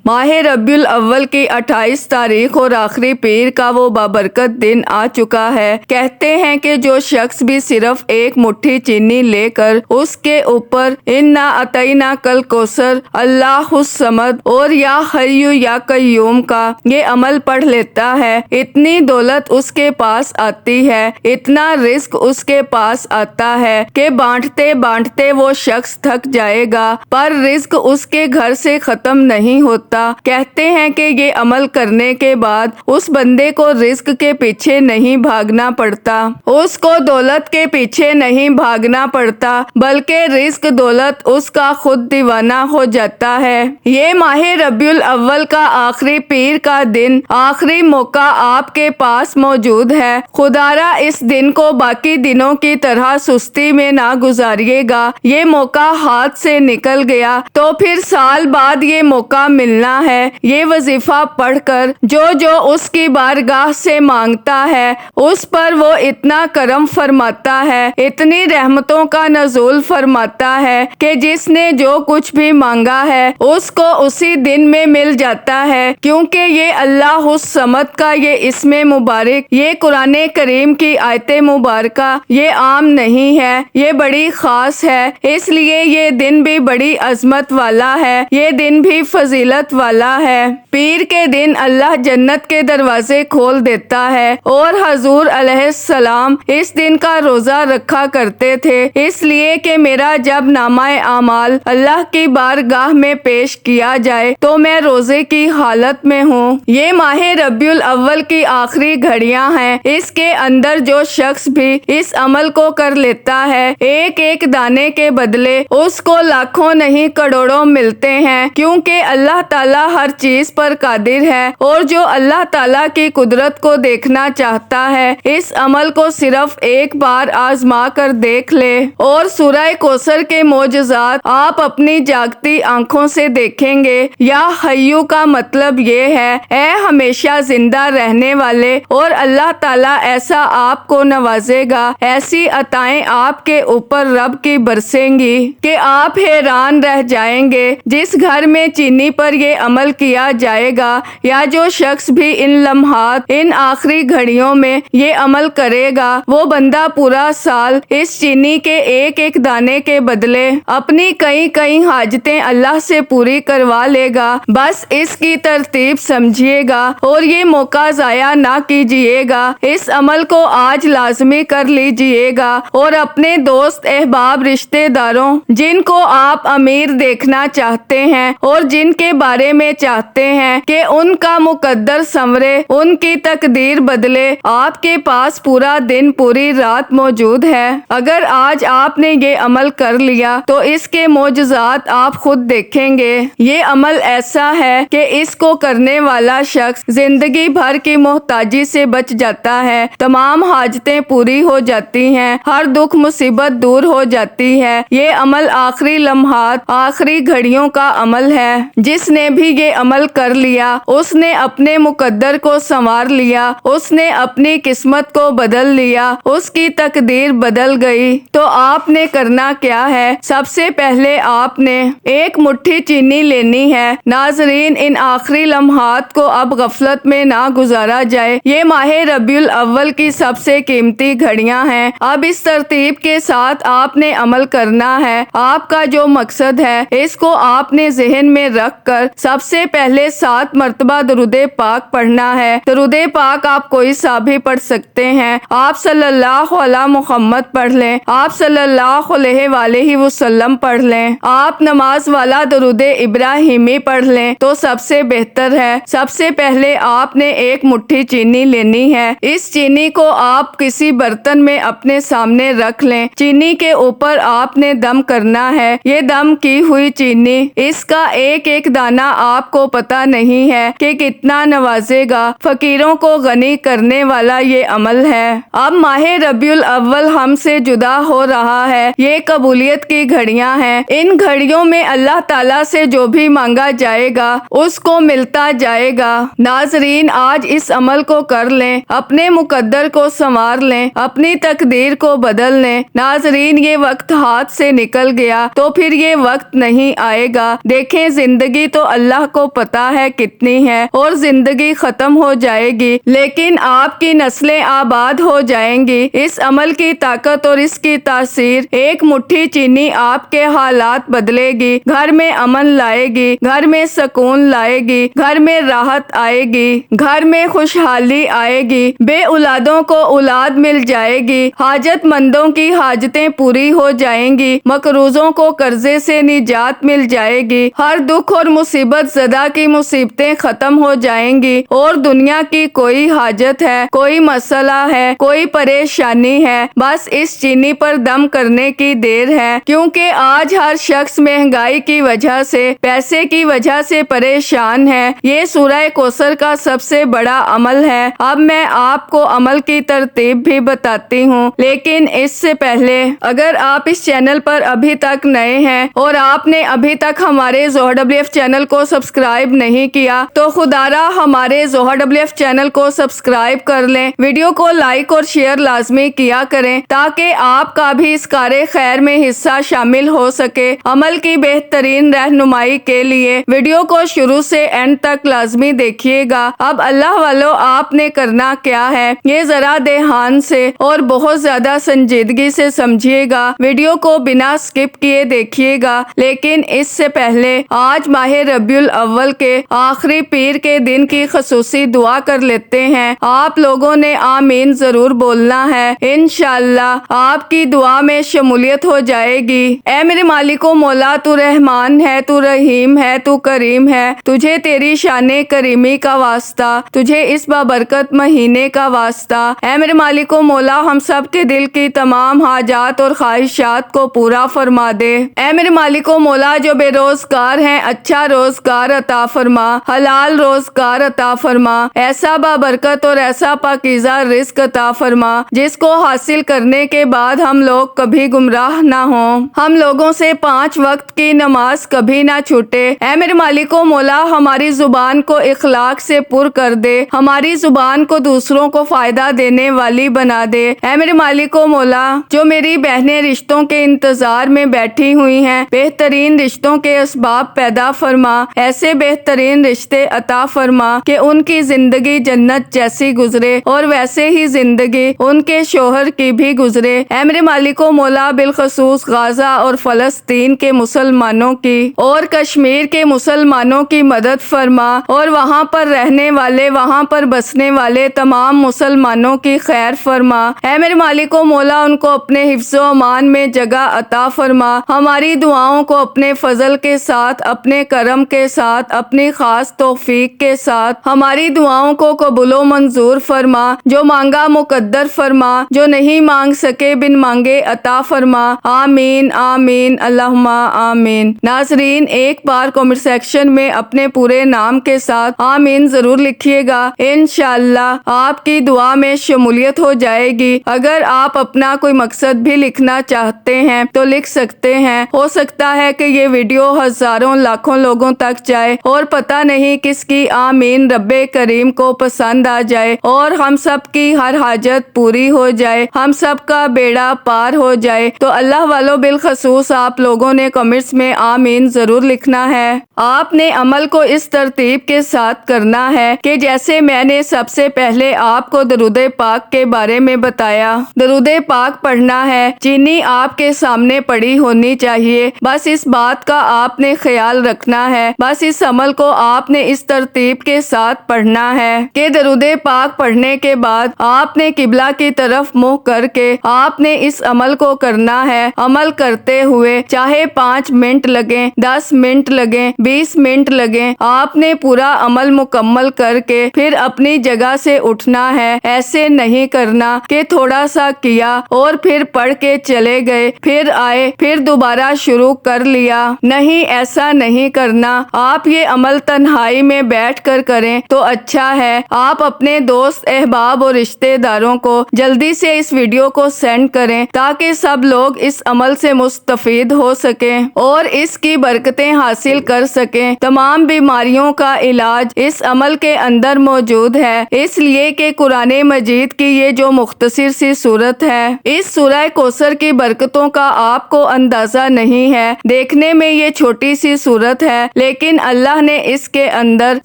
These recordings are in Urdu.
ماہ ربیع الاول کی 28 تاریخ اور آخری پیر کا وہ بابرکت دن آ چکا ہے۔ کہتے ہیں کہ جو شخص بھی صرف ایک مٹھی چینی لے کر اس کے اوپر انا اعطیناک الکوثر، اللہ الصمد اور یا حی یا قیوم کا یہ عمل پڑھ لیتا ہے، اتنی دولت اس کے پاس آتی ہے، اتنا رزق اس کے پاس آتا ہے کہ بانٹتے بانٹتے وہ شخص تھک جائے گا، پر رزق اس کے گھر سے ختم نہیں ہوتا۔ کہتے ہیں کہ یہ عمل کرنے کے بعد اس بندے کو رزق کے پیچھے نہیں بھاگنا پڑتا، اس کو دولت کے پیچھے نہیں بھاگنا پڑتا، بلکہ رزق دولت اس کا خود دیوانہ ہو جاتا ہے۔ یہ ماہ ربیع الاول کا آخری پیر کا دن، آخری موقع آپ کے پاس موجود ہے۔ خدارا اس دن کو باقی دنوں کی طرح سستی میں نہ گزاریے گا۔ یہ موقع ہاتھ سے نکل گیا تو پھر سال بعد یہ موقع ملنا ہے۔ یہ وظیفہ پڑھ کر جو اس کی بارگاہ سے مانگتا ہے اس پر وہ اتنا کرم فرماتا ہے، اتنی رحمتوں کا نزول فرماتا ہے کہ جس نے جو کچھ بھی مانگا ہے اس کو اسی دن میں مل جاتا ہے، کیونکہ یہ اللہ الصمد کا یہ اسم مبارک، یہ قرآن کریم کی آیت مبارکہ یہ عام نہیں ہے، یہ بڑی خاص ہے، اس لیے یہ دن بھی بڑی عظمت والا ہے، یہ دن بھی فضیلت والا ہے۔ پیر کے دن اللہ جنت کے دروازے کھول دیتا ہے، اور حضور علیہ السلام اس دن کا روزہ رکھا کرتے تھے، اس لیے کہ میرا جب نامہ اعمال اللہ کی بارگاہ میں پیش کیا جائے تو میں روزے کی حالت میں ہوں۔ یہ ماہ ربیع الاول کی آخری گھڑیاں ہیں، اس کے اندر جو شخص بھی اس عمل کو کر لیتا ہے، ایک ایک دانے کے بدلے اس کو لاکھوں نہیں کروڑوں ملتے ہیں، کیونکہ اللہ تعالیٰ ہر چیز پر قادر ہے، اور جو اللہ تعالیٰ کی قدرت کو دیکھنا چاہتا ہے اس عمل کو صرف ایک بار آزما کر دیکھ لے، اور سورہ کوثر کے معجزات آپ اپنی جاگتی آنکھوں سے دیکھیں گے۔ یا حیو کا مطلب یہ ہے اے ہمیشہ زندہ رہنے والے، اور اللہ تعالیٰ ایسا آپ کو نوازے گا، ایسی عطائیں آپ کے اوپر رب کی برسیں گی کہ آپ حیران رہ جائیں گے۔ جس گھر میں چینی پر یہ عمل کیا جائے گا، یا جو شخص بھی ان لمحات، ان آخری گھڑیوں میں یہ عمل کرے گا، وہ بندہ پورا سال اس چینی کے ایک ایک دانے کے بدلے اپنی کئی حاجتیں اللہ سے پوری کروا لے گا۔ بس اس کی ترتیب سمجھیے گا اور یہ موقع ضائع نہ کیجیے گا، اس عمل کو آج لازمی کر لیجیے گا، اور اپنے دوست احباب رشتہ داروں جن کو آپ امیر دیکھنا چاہتے ہیں اور جن کے بارے میں چاہتے ہیں کہ ان کا مقدر سنورے، ان کی تقدیر بدلے، آپ کے پاس پورا دن پوری رات موجود ہے۔ اگر آج آپ نے یہ عمل کر لیا تو اس کے معجزات آپ خود دیکھیں گے۔ یہ عمل ایسا ہے کہ اس کو کرنے والا شخص زندگی بھر کی محتاجی سے بچ جاتا ہے، تمام حاجتیں پوری ہو جاتی ہیں، ہر دکھ مصیبت دور ہو جاتی ہے۔ یہ عمل آخری لمحات، آخری گھڑیوں کا عمل ہے۔ جس نے بھی یہ عمل کر لیا اس نے اپنے مقدر کو سنوار لیا، اس نے اپنی قسمت کو بدل لیا، اس کی تقدیر بدل گئی۔ تو آپ نے کرنا کیا ہے؟ سب سے پہلے آپ نے ایک مٹھی چینی لینی ہے۔ ناظرین، ان آخری لمحات کو اب غفلت میں نہ گزارا جائے، یہ ماہ ربیع الاول کی سب سے قیمتی گھڑیاں ہیں۔ اب اس ترتیب کے ساتھ آپ نے عمل کرنا ہے۔ آپ کا جو مقصد ہے اس کو آپ نے ذہن میں رکھ کر سب سے پہلے 7 مرتبہ درود پاک پڑھنا ہے۔ درود پاک آپ کوئی سا بھی پڑھ سکتے ہیں، آپ صلی اللہ علی محمد پڑھ لیں، آپ صلی اللہ علیہ وآلہ وسلم پڑھ لیں، آپ نماز والا درود ابراہیمی پڑھ لیں تو سب سے بہتر ہے۔ سب سے پہلے آپ نے ایک مٹھی چینی لینی ہے۔ اس چینی کو آپ کسی برتن میں اپنے سامنے رکھ لیں، چینی کے اوپر آپ نے دم کرنا ہے۔ یہ دم کی ہوئی چینی، اس کا ایک ایک دانہ آپ کو پتہ نہیں ہے کہ کتنا نوازے گا، فقیروں کو غنی کرنے والا یہ عمل ہے۔ اب ماہ ربیع الاول ہم سے جدا ہو رہا ہے، یہ قبولیت کی گھڑیاں ہیں۔ ان گھڑیوں میں اللہ تعالیٰ سے جو بھی مانگا جائے گا اس کو ملتا جائے گا۔ ناظرین، آج اس عمل کو کر لیں، اپنے مقدر کو سنوار لیں، اپنی تقدیر کو بدل لیں۔ ناظرین، یہ وقت ہاتھ سے نکل گیا تو پھر یہ وقت نہیں آئے گا۔ دیکھیں، زندگی تو اللہ کو پتا ہے کتنی ہے، اور زندگی ختم ہو جائے گی لیکن آپ کی نسلیں آباد ہو جائیں گی۔ اس عمل کی طاقت اور اس کی تاثیر، ایک مٹھی چینی آپ کے حالات بدلے گی، گھر میں امن لائے گی، گھر میں سکون لائے گی، گھر میں راحت آئے گی، گھر میں خوشحالی آئے گی، بے اولادوں کو اولاد مل جائے گی، حاجت مندوں کی حاجتیں پوری ہو جائیں گی، مقروضوں کو قرضے سے نجات مل جائے گی، ہر دکھ اور مصیبت زدہ کی مصیبتیں ختم ہو جائیں گی، اور دنیا کی کوئی حاجت ہے، کوئی مسئلہ ہے، کوئی پریشانی ہے، بس اس چینی پر دم کرنے کی دیر ہے، کیونکہ آج ہر شخص مہنگائی کی وجہ سے، پیسے کی وجہ سے پریشان ہے۔ یہ سورہ کوثر کا سب سے بڑا عمل ہے۔ اب میں آپ کو عمل کی ترتیب بھی بتاتی ہوں، لیکن اس سے پہلے اگر آپ اس چینل پر ابھی تک نئے ہیں اور آپ نے ابھی تک ہمارے ظہر WF چینل کو سبسکرائب نہیں کیا تو خدا را ہمارے ظہر WF چینل کو سبسکرائب کر لیں، ویڈیو کو لائک اور شیئر لازمی کیا کریں تاکہ آپ کا بھی اس کار خیر میں حصہ شامل ہو سکے۔ عمل کی بہترین رہنمائی کے لیے ویڈیو کو شروع سے اینڈ تک لازمی دیکھیے گا۔ اب اللہ والو، آپ نے کرنا کیا ہے، یہ ذرا دھیان سے اور بہت زیادہ سنجیدگی سے سمجھیے گا، ویڈیو کو بنا سکپ کیے دیکھیے گا۔ لیکن اس سے پہلے آج ماہ ربیع الاول کے آخری پیر کے دن کی خصوصی دعا کر لیتے ہیں۔ آپ لوگوں نے آمین ضرور بولنا ہے، انشاءاللہ آپ کی دعا میں شمولیت ہو جائے گی۔ اے میرے مالک و مولا، تو رحمان ہے، تو رحیم ہے، تو کریم ہے، تجھے تیری شان کریمی کا واسطہ، تجھے اس بابرکت مہینے کا واسطہ۔ اے میرے مالک و مولا، ہم سب کے دل کی تمام حاجات اور خواہشات کو پورا فرما دے۔ اے میرے مالک و مولا، جو بے روزگار ہیں اچھا روزگار عطا فرما، حلال روزگار عطا فرما، ایسا بابرکت اور ایسا پاکیزہ رزق عطا فرما جس کو حاصل کرنے کے بعد ہم لوگ کبھی گمراہ نہ ہوں، ہم لوگوں سے 5 وقت کی نماز کبھی نہ چھوٹے۔ اے میرے مالک و مولا، ہماری زبان کو اخلاق سے پر کر دے، ہماری زبان کو دوسروں کو فائدہ دینے والی بنا دے۔ اے میرے مالک و مولا، جو میری بہنیں رشتوں کے انتظار میں بیٹھی ہوئی ہیں، بہترین رشتوں کے اسباب پیدا فرما، ایسے بہترین رشتے عطا فرما کہ ان کی زندگی جنت جیسی گزرے اور ویسے ہی زندگی ان کے شوہر کی بھی گزرے۔ اے میرے مالک و مولا، بالخصوص غزہ اور فلسطین کے مسلمانوں کی اور کشمیر کے مسلمانوں کی مدد فرما، اور وہاں پر رہنے والے، وہاں پر بسنے والے تمام مسلمانوں کی خیر فرما۔ اے میرے مالک و مولا، ان کو اپنے حفظ و امان میں جگہ عطا فرما، ہماری دعاؤں کو اپنے فضل کے ساتھ، اپنے کرم کے ساتھ، اپنی خاص توفیق کے ساتھ ہماری دعاؤں کو قبول و منظور فرما، جو مانگا مقدر فرما، جو نہیں مانگ سکے بن مانگے عطا فرما۔ آمین آمین اللہم آمین۔ ناظرین، ایک بار کمنٹ سیکشن میں اپنے پورے نام کے ساتھ آمین ضرور لکھیے گا، انشاءاللہ آپ کی دعا میں شمولیت ہو جائے گی۔ اگر آپ اپنا کوئی مقصد بھی لکھنا چاہتے ہیں تو لکھ سکتے ہیں، ہو سکتا ہے کہ یہ ویڈیو ہزاروں لاکھوں لوگوں تک جائے اور پتہ نہیں کس کی آمین رب کریم کو پسند آ جائے اور ہم سب کی ہر حاجت پوری ہو جائے، ہم سب کا بیڑا پار ہو جائے۔ تو اللہ والو، بالخصوص آپ لوگوں نے کمنٹس میں آمین ضرور لکھنا ہے۔ آپ نے عمل کو اس ترتیب کے ساتھ کرنا ہے کہ جیسے میں نے سب سے پہلے آپ کو درود پاک کے بارے میں بتایا، درود پاک پڑھنا ہے، چینی آپ کے سامنے پڑی ہونی چاہیے، بس اس بات کا آپ نے خیال رکھنا ہے، بس اس عمل کو آپ نے اس ترتیب کے ساتھ پڑھنا ہے کہ درود پاک پڑھنے کے بعد آپ نے قبلہ کی طرف منہ کر کے آپ نے اس عمل کو کرنا ہے۔ عمل کرتے ہوئے چاہے 5 منٹ لگیں، 10 منٹ لگیں، 20 منٹ لگیں، آپ نے پورا عمل مکمل کر کے پھر اپنی جگہ سے اٹھنا ہے۔ ایسے نہیں کرنا کہ تھوڑا سا کیا اور پھر پڑھ کے چلے گئے، پھر آئے، پھر دوبارہ شروع کر لیا، نہیں، ایسا نہیں کرنا۔ آپ یہ عمل تنہائی میں بیٹھ کر کریں تو اچھا ہے۔ آپ اپنے دوست، احباب اور رشتہ داروں کو جلدی سے اس ویڈیو کو سینڈ کریں تاکہ سب لوگ اس عمل سے مستفید ہو سکیں اور اس کی برکتیں حاصل کر سکیں۔ تمام بیماریوں کا علاج اس عمل کے اندر موجود ہے، اس لیے کہ قرآن مجید کی یہ جو مختصر سی سورت ہے، اس سورہ کوثر کی برکتوں کا آپ کو اندازہ نہیں ہے۔ دیکھنے میں یہ چھوٹی سی سورت ہے لیکن اللہ نے اس کے اندر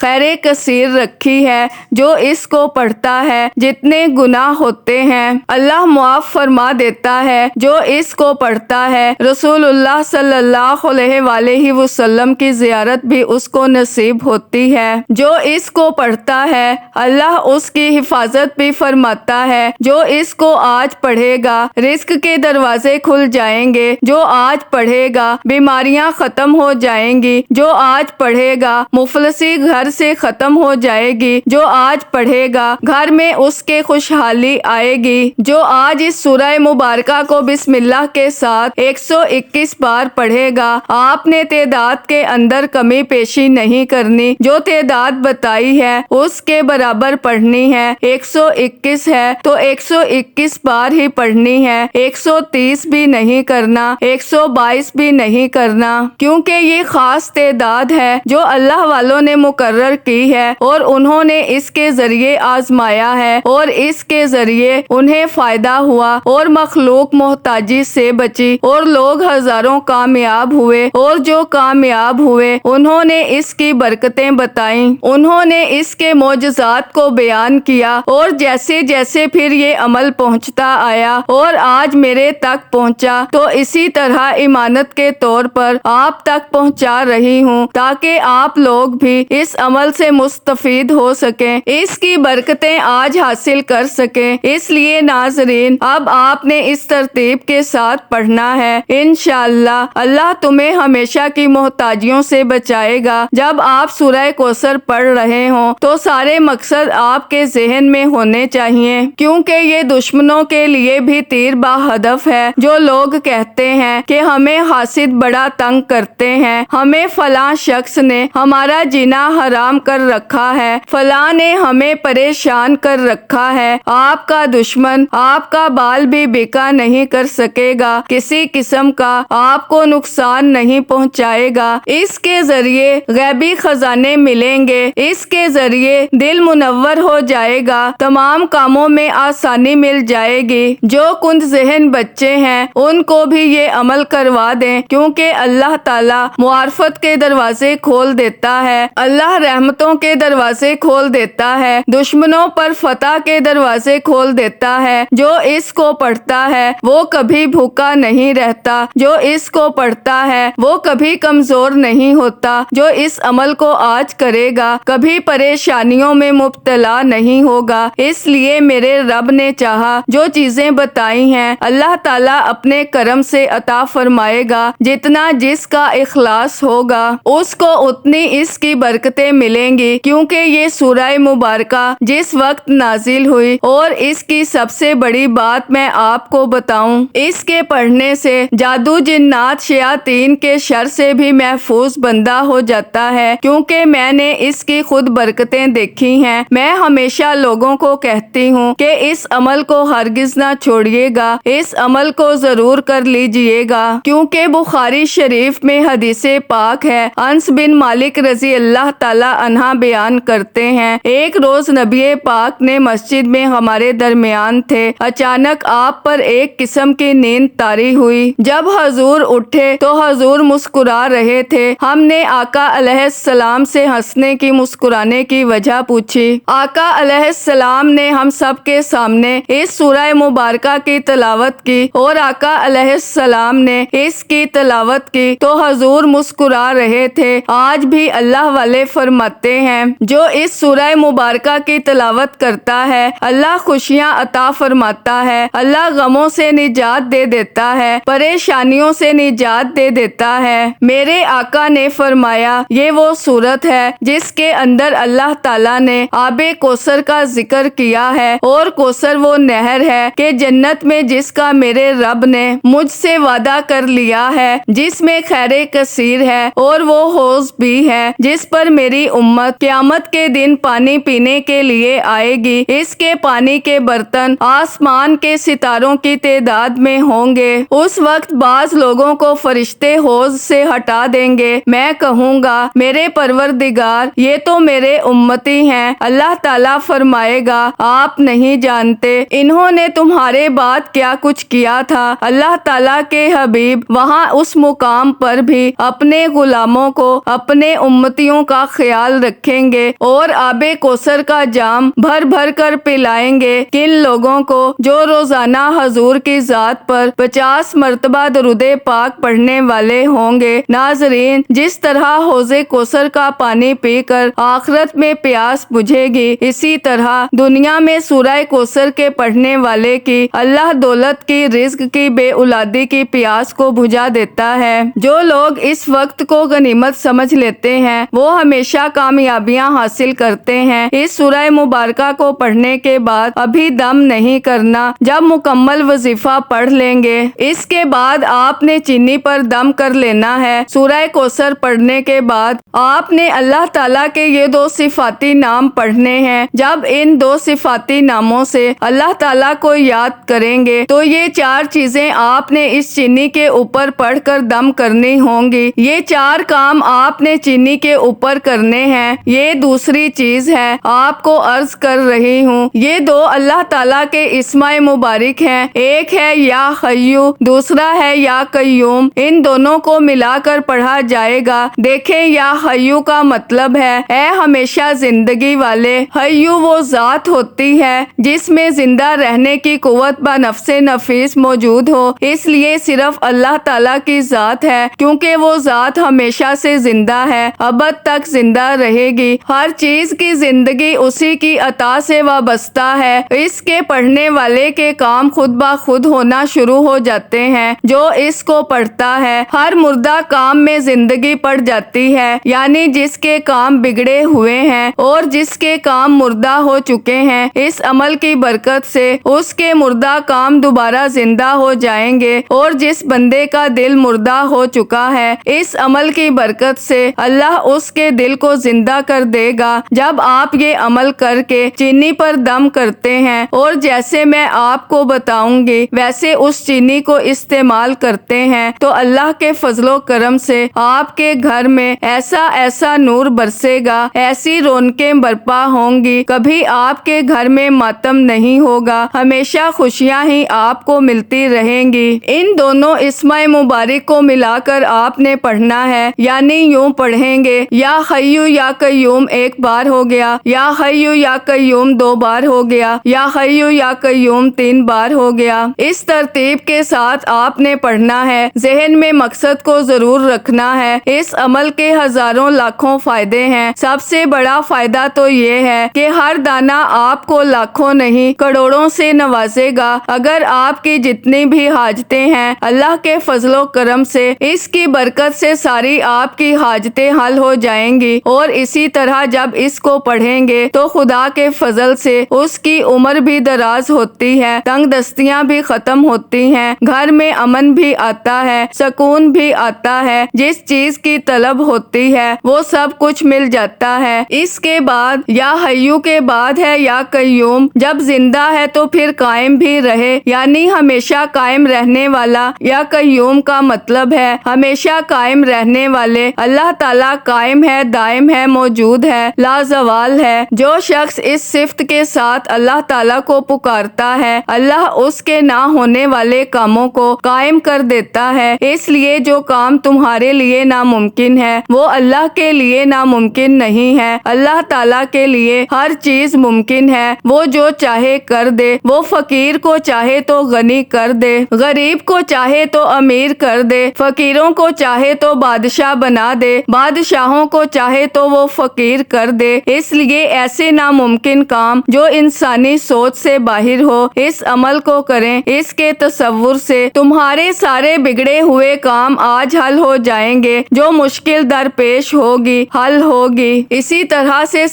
خیر کثیر رکھی ہے جو اس کو پڑھتا ہے۔ جتنے گناہ ہوتے ہیں اللہ معاف فرما دیتا ہے جو اس کو پڑھتا ہے۔ رسول اللہ صلی اللہ علیہ وآلہ وسلم کی زیارت بھی اس کو نصیب ہوتی ہے جو اس کو پڑھتا ہے۔ اللہ اس کی حفاظت بھی فرماتا ہے جو اس کو آج پڑھے گا رزق کے دروازے کھل جائیں گے، جو آج پڑھے گا بیماریاں ختم ہو جائیں گی، جو آج پڑھے گا مفلسی گھر سے ختم ہو جائے گی، جو آج پڑھے گا گھر میں اس کے خوشحالی آئے گی۔ جو آج اس سورہ مبارکہ کو بسم اللہ کے ساتھ 121 بار پڑھے گا، آپ نے تعداد کے اندر کمی بیشی نہیں کرنی، جو تعداد بتائی ہے اس کے برابر پڑھنی ہے۔ 121 ہے تو 121 بار ہی پڑھنی ہے، 130 بھی نہیں کرنا، 122 بھی نہیں کرنا، کیونکہ یہ خاص تعداد ہے جو اللہ والوں نے مقرر کی ہے اور انہوں نے اس کے ذریعے آزمایا ہے اور اس کے ذریعے انہیں فائدہ ہوا اور مخلوق محتاجی سے بچی اور لوگ ہزاروں کامیاب ہوئے، اور جو کامیاب ہوئے انہوں نے اس کی برکتیں بتائیں، انہوں نے اس کے معجزات کو بیان کیا، اور جیسے جیسے پھر یہ عمل پہنچتا آیا اور آج میرے تک پہنچا تو اسی طرح امانت کے طور پر آپ تک پہنچا رہی ہوں تاکہ آپ لوگ بھی اس عمل سے مستفید ہو سکیں، اس کی برکتیں آج حاصل کر سکیں۔ اس لیے ناظرین اب آپ نے اس ترتیب کے ساتھ پڑھنا ہے، انشاءاللہ اللہ تمہیں ہمیشہ کی محتاجیوں سے بچائے گا۔ جب آپ سورہ کوثر پڑھ رہے ہوں تو سارے مقصد آپ کے ذہن میں ہونے چاہیے، کیونکہ یہ دشمنوں کے لیے بھی تیر با ہدف ہے۔ جو لوگ کہتے ہیں کہ ہمیں حاسد بڑا تنگ کرتے ہیں، ہمیں فلاں شخص نے ہمارا جینا حرام کر رکھا ہے، فلاں نے ہمیں پریشان کر رکھا ہے، آپ کا دشمن آپ کا بال بھی بیکا نہیں کر سکے گا، کسی قسم کا آپ کو نقصان نہیں پہنچائے گا۔ اس کے ذریعے غیبی خزانے ملیں گے، اس کے ذریعے دل منور ہو جائے گا، تمام کاموں میں آسانی مل جائے گی۔ جو کند ذہن بچے ہیں ان کو بھی یہ عمل کروا دیں، کیونکہ اللہ تعالیٰ معرفت کے دروازے کھول دیتا ہے، اللہ رحمتوں کے دروازے کھول دیتا ہے، دشمنوں پر فتح کے دروازے کھول دیتا ہے۔ جو اس کو پڑھتا ہے وہ کبھی بھوکا نہیں رہتا، جو اس کو پڑھتا ہے وہ کبھی کمزور نہیں ہوتا، جو اس عمل کو آج کرے گا کبھی پریشانیوں میں مبتلا نہیں ہوگا۔ اس لیے میرے رب نے چاہا جو چیزیں بتائی ہیں اللہ تعالیٰ اپنے کرم سے عطا فرمائے گا، جتنا جس کا اخلاص ہوگا اس کو اتنی اس کی برکتیں ملیں گی، کیونکہ یہ سورہ مبارکہ جس وقت نازل ہوئی، اور اس کی سب سے بڑی بات میں آپ کو بتاؤں، اس کے پڑھنے سے جادو جنات شیاطین کے شر سے بھی محفوظ بندہ ہو جاتا ہے، کیونکہ میں نے اس کی خود برکتیں دیکھی ہیں۔ میں ہمیشہ لوگوں کو کہتی ہوں کہ اس عمل کو ہرگز نہ چھوڑیے گا، اس عمل کو ضرور کر لیجئے گا، کیونکہ بخاری شریف میں حدیث پاک ہے، انس بن مالک رضی اللہ تعالیٰ عنہ بیان کرتے ہیں، ایک روز نبی پاک نے مسجد میں ہمارے درمیان تھے، اچانک آپ پر ایک قسم کی نیند طاری ہوئی۔ جب حضور اٹھے تو حضور مسکرا رہے تھے۔ ہم نے آقا علیہ السلام سے ہنسنے کی مسکرانے کی وجہ پوچھی۔ آقا علیہ السلام نے ہم سب کے سامنے اس سورہ مبارکہ کی تلاوت کی اور آقا علیہ السلام نے اس کی تلاوت کی تو حضور مسکرا رہے تھے۔ آج بھی اللہ والے فرماتے ہیں جو اس سورہ مبارکہ کی تلاوت کرتا ہے اللہ خوشیاں عطا فرماتا ہے، اللہ غموں سے نجات دے دیتا ہے، پریشانیوں سے نجات دے دیتا ہے۔ میرے آقا نے فرمایا یہ وہ سورت ہے جس کے اندر اللہ تعالیٰ نے آب کوثر کا ذکر کیا ہے، اور کوثر وہ نہر ہے کہ جنت میں جس کا میرے رب نے مجھ سے وعدہ کر لیا ہے، جس میں خیر کثیر ہے، اور وہ حوض بھی ہے جس پر میری امت قیامت کے دن پانی پینے کے لیے آئے گی۔ اس کے پانی کے برتن آسمان کے ستاروں کی تعداد میں ہوں گے۔ اس وقت بعض لوگوں کو فرشتے حوض سے ہٹا دیں گے، میں کہوں گا میرے پروردگار یہ تو میرے امتی ہیں۔ اللہ تعالیٰ فرمائے گا آپ نہیں جانتے انہوں نے تمہارے بعد کیا کچھ کیا تھا۔ اللہ تعالیٰ کے حبیب وہاں اس مقام پر بھی اپنے غلاموں لوگوں کو اپنے امتیوں کا خیال رکھیں گے اور آب کوثر کا جام بھر بھر کر پلائیں گے کن لوگوں کو جو روزانہ حضور کی ذات پر 50 مرتبہ درود پاک پڑھنے والے ہوں گے۔ ناظرین، جس طرح حوض کوثر کا پانی پی کر آخرت میں پیاس بجھے گی، اسی طرح دنیا میں سورہ کوثر کے پڑھنے والے کی اللہ دولت کی، رزق کی، بے اولادی کی پیاس کو بجھا دیتا ہے۔ جو لوگ اس وقت کو غنیمت سمجھ لیتے ہیں وہ ہمیشہ کامیابیاں حاصل کرتے ہیں۔ اس سورہ مبارکہ کو پڑھنے کے بعد ابھی دم نہیں کرنا، جب مکمل وظیفہ پڑھ لیں گے اس کے بعد آپ نے چینی پر دم کر لینا ہے۔ سورہ کوثر پڑھنے کے بعد آپ نے اللہ تعالیٰ کے یہ 2 صفاتی نام پڑھنے ہیں۔ جب ان 2 صفاتی ناموں سے اللہ تعالیٰ کو یاد کریں گے تو یہ 4 چیزیں آپ نے اس چینی کے اوپر پڑھ کر دم کرنی ہوں گی۔ یہ 4 کام آپ نے چینی کے اوپر کرنے ہیں۔ یہ دوسری چیز ہے، آپ کو عرض کر رہی ہوں، یہ 2 اللہ تعالیٰ کے اسماء مبارک ہیں، ایک ہے یا حیو، دوسرا ہے یا قیوم۔ ان دونوں کو ملا کر پڑھا جائے گا۔ دیکھیں، یا حیو کا مطلب ہے اے ہمیشہ زندگی والے۔ حیو وہ ذات ہوتی ہے جس میں زندہ رہنے کی قوت بنفس نفیس موجود ہو، اس لیے صرف اللہ تعالیٰ کی ذات ہے، کیونکہ وہ ذات ہمیشہ سے زندہ ہے، ابد تک زندہ رہے گی۔ ہر چیز کی زندگی اسی کی عطا سے وابستہ ہے۔ اس کے پڑھنے والے کے کام خود بخود ہونا شروع ہو جاتے ہیں۔ جو اس کو پڑھتا ہے ہر مردہ کام میں زندگی پڑ جاتی ہے، یعنی جس کے کام بگڑے ہوئے ہیں اور جس کے کام مردہ ہو چکے ہیں، اس عمل کی برکت سے اس کے مردہ کام دوبارہ زندہ ہو جائیں گے، اور جس بندے کا دل مردہ ہو چکا ہے اس عمل کی برکت سے اللہ اس کے دل کو زندہ کر دے گا۔ جب آپ یہ عمل کر کے چینی پر دم کرتے ہیں اور جیسے میں آپ کو بتاؤں گی ویسے اس چینی کو استعمال کرتے ہیں تو اللہ کے فضل و کرم سے آپ کے گھر میں ایسا نور برسے گا، ایسی رونقیں برپا ہوں گی، کبھی آپ کے گھر میں ماتم نہیں ہوگا، ہمیشہ خوشیاں ہی آپ کو ملتی رہیں گی۔ ان دونوں اسماء مبارک کو ملا کر آپ نے پڑھنا ہے، یعنی یوں پڑھیں گے، یا حیو یا قیوم 1 بار ہو گیا، یا حیو یا قیوم 2 بار ہو گیا، یا حیو یا قیوم 3 بار ہو گیا۔ اس ترتیب کے ساتھ آپ نے پڑھنا ہے۔ ذہن میں مقصد کو ضرور رکھنا ہے۔ اس عمل کے ہزاروں لاکھوں فائدے ہیں۔ سب سے بڑا فائدہ تو یہ ہے کہ ہر دانہ آپ کو لاکھوں نہیں کروڑوں سے نوازے گا۔ اگر آپ کی جتنی بھی حاجتیں ہیں اللہ کے فضل و کرم سے اس کی برکت سے ساری آپ کی حاجتیں حل ہو جائیں گی، اور اسی طرح جب اس کو پڑھیں گے تو خدا کے فضل سے اس کی عمر بھی دراز ہوتی ہے، تنگ دستیاں بھی ختم ہوتی ہیں، گھر میں امن بھی آتا ہے، سکون بھی آتا ہے، جس چیز کی طلب ہوتی ہے وہ سب کچھ مل جاتا ہے۔ اس کے بعد یا حیو کے بعد ہے یا قیوم، جب زندہ ہے تو پھر قائم بھی رہے، یعنی ہمیشہ قائم رہنے والا۔ یا قیوم کا مطلب ہے ہمیشہ قائم رہنے والے۔ اللہ تعالیٰ قائم ہے، دائم ہے، موجود ہے، لازوال ہے۔ جو شخص اس صفت کے ساتھ اللہ تعالیٰ کو پکارتا ہے اللہ اس کے نہ ہونے والے کاموں کو قائم کر دیتا ہے۔ اس لیے جو کام تمہارے لیے ناممکن ہے وہ اللہ کے لیے ناممکن نہیں ہے۔ اللہ تعالیٰ کے لیے ہر چیز ممکن ہے، وہ جو چاہے کر دے۔ وہ فقیر کو چاہے تو غنی کر دے، غریب کو چاہے تو امیر کر دے، فقیروں کو چاہے تو بادشاہ بنا دے، بادشاہوں کو چاہے تو وہ فقیر کر دے۔ اس لیے ایسے ناممکن کام جو انسانی سوچ سے باہر ہو اس عمل کو کریں۔ اس کے تصور سے تمہارے سارے بگڑے ہوئے کام آج حل ہو جائیں گے، جو مشکل درپیش ہوگی حل ہوگی۔ اسی طرح سے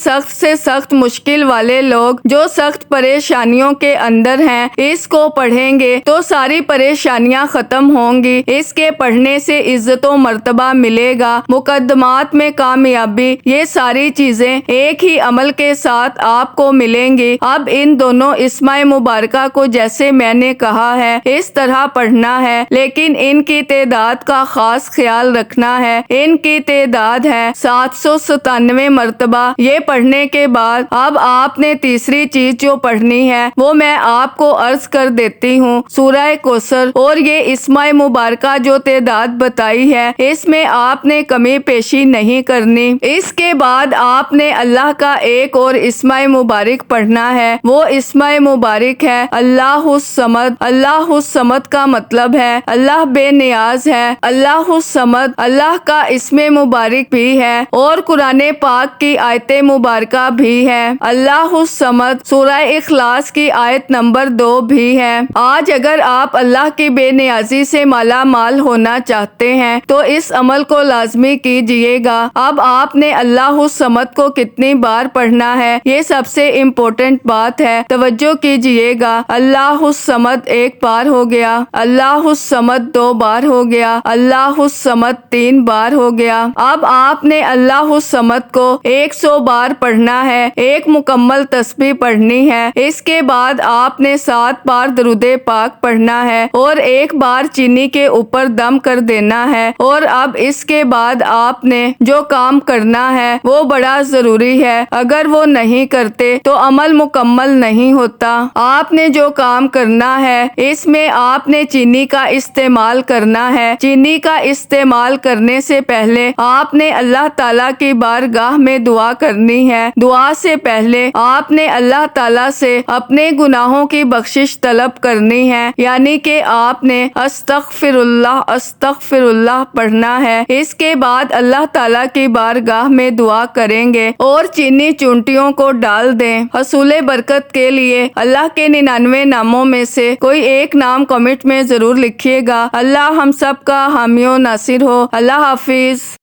سخت مشکل والے لوگ جو سخت پریشانیوں کے اندر ہیں اس کو پڑھیں گے تو ساری پریشانیاں ختم ہوں گی۔ اس کے پڑھنے سے عزت و مرتبہ ملے گا، مقدمات میں کامیابی، یہ ساری چیزیں ایک ہی عمل کے ساتھ آپ کو ملیں گی۔ اب ان دونوں اسماء مبارکہ کو جیسے میں نے کہا ہے اس طرح پڑھنا ہے، لیکن ان کی تعداد کا خاص خیال رکھنا ہے۔ ان کی تعداد ہے 797 مرتبہ۔ یہ پڑھنے کے بعد اب آپ نے تیسری چیز جو پڑھنی ہے وہ میں آپ کو عرض کر دیتی ہوں، سورہ کوثر، اور یہ اسماء مبارکہ جو تعداد بتائی ہے اس میں آپ آپ نے کمی پیشی نہیں کرنی۔ اس کے بعد آپ نے اللہ کا ایک اور اسماء مبارک پڑھنا ہے، وہ اسماء مبارک ہے اللہ الصمد۔ اللہ الصمد کا مطلب ہے اللہ بے نیاز ہے۔ اللہ الصمد اللہ کا اسم مبارک بھی ہے اور قرآن پاک کی آیت مبارکہ بھی ہے۔ اللہ الصمد سورہ اخلاص کی آیت نمبر 2 بھی ہے۔ آج اگر آپ اللہ کی بے نیازی سے مالا مال ہونا چاہتے ہیں تو اس عمل کو لازمی کیجئے گا۔ اب آپ نے اللہ الصمد کو کتنی بار پڑھنا ہے، یہ سب سے امپورٹنٹ بات ہے، توجہ کیجئے گا۔ اللہ الصمد 1 بار ہو گیا، اللہ الصمد 2 بار ہو گیا، اللہ الصمد 3 بار ہو گیا۔ اب آپ نے اللہ الصمد کو 100 بار پڑھنا ہے، ایک مکمل تسبیح پڑھنی ہے۔ اس کے بعد آپ نے 7 بار درود پاک پڑھنا ہے اور 1 بار چینی کے اوپر دم کر دینا ہے۔ اور اب اس کے بعد آپ نے جو کام کرنا ہے وہ بڑا ضروری ہے، اگر وہ نہیں کرتے تو عمل مکمل نہیں ہوتا۔ آپ نے جو کام کرنا ہے اس میں آپ نے چینی کا استعمال کرنا ہے۔ چینی کا استعمال کرنے سے پہلے آپ نے اللہ تعالیٰ کی بارگاہ میں دعا کرنی ہے۔ دعا سے پہلے آپ نے اللہ تعالیٰ سے اپنے گناہوں کی بخشش طلب کرنی ہے، یعنی کہ آپ نے استغفر اللہ پڑھنا ہے۔ اس کے بعد اللہ تعالیٰ کی بارگاہ میں دعا کریں گے اور چینی چونٹیوں کو ڈال دیں۔ حصول برکت کے لیے اللہ کے 99 ناموں میں سے کوئی ایک نام کمنٹ میں ضرور لکھیے گا۔ اللہ ہم سب کا حامی و ناصر ہو۔ اللہ حافظ۔